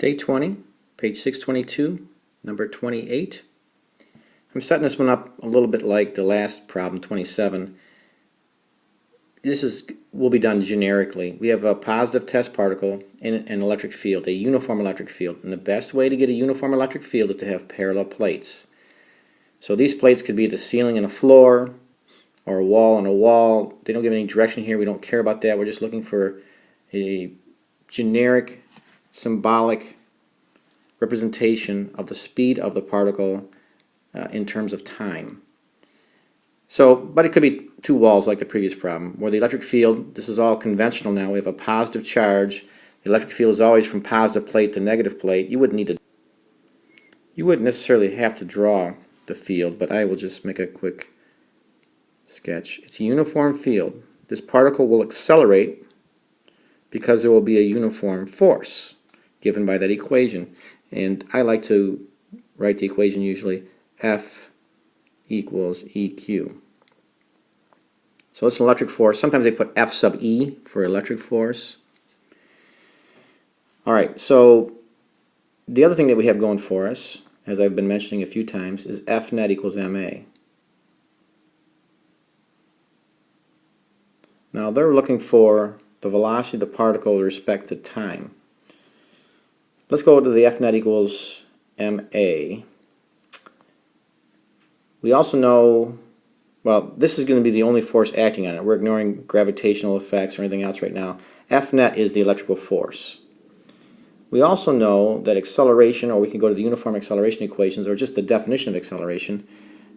Day 20, page 622, number 28. I'm setting this one up a little bit like the last problem, 27. Will be done generically. We have a positive test particle in an electric field, a uniform electric field. And the best way to get a uniform electric field is to have parallel plates. So these plates could be the ceiling and a floor, or a wall and a wall. They don't give any direction here. We don't care about that. We're just looking for a generic symbolic representation of the speed of the particle in terms of time. So, but it could be two walls like the previous problem, where the electric field, this is all conventional now, we have a positive charge. The electric field is always from positive plate to negative plate. You wouldn't necessarily have to draw the field, but I will just make a quick sketch. It's a uniform field. This particle will accelerate because there will be a uniform force given by that equation. And I like to write the equation usually F equals EQ. So it's an electric force. Sometimes they put F sub E for electric force. Alright, so the other thing that we have going for us, as I've been mentioning a few times, is F net equals MA. Now they're looking for the velocity of the particle with respect to time. Let's go to the F net equals MA. We also know, well, this is going to be the only force acting on it. We're ignoring gravitational effects or anything else right now. F net is the electrical force. We also know that acceleration, or we can go to the uniform acceleration equations, or just the definition of acceleration.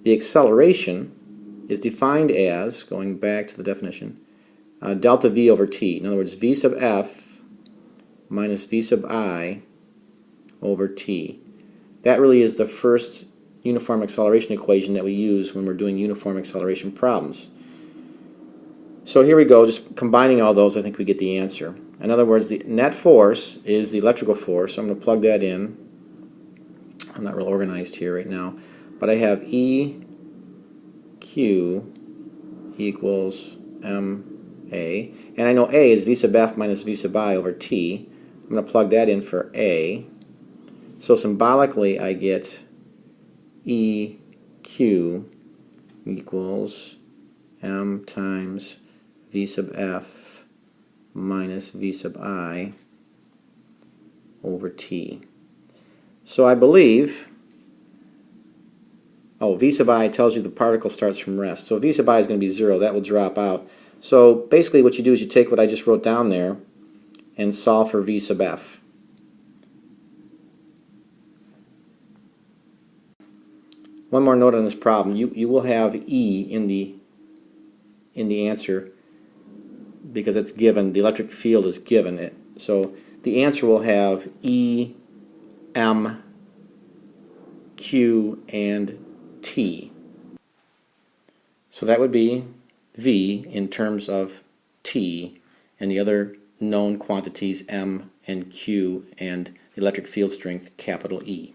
The acceleration is defined as, going back to the definition, delta V over t. In other words, V sub F minus V sub I over t. That really is the first uniform acceleration equation that we use when we're doing uniform acceleration problems. So here we go, just combining all those, I think we get the answer. In other words, the net force is the electrical force, so I'm going to plug that in. I'm not real organized here right now, but I have EQ equals MA, and I know A is V sub F minus V sub I over T. I'm going to plug that in for A. So symbolically I get EQ equals M times V sub F minus V sub I over T. So I believe, V sub I tells you the particle starts from rest. So V sub I is going to be 0. That will drop out. So basically what you do is you take what I just wrote down there and solve for V sub F. One more note on this problem. You will have E in the answer because it's given. The electric field is given it. So the answer will have E, M, Q, and T. So that would be V in terms of T and the other known quantities M and Q and the electric field strength, capital E.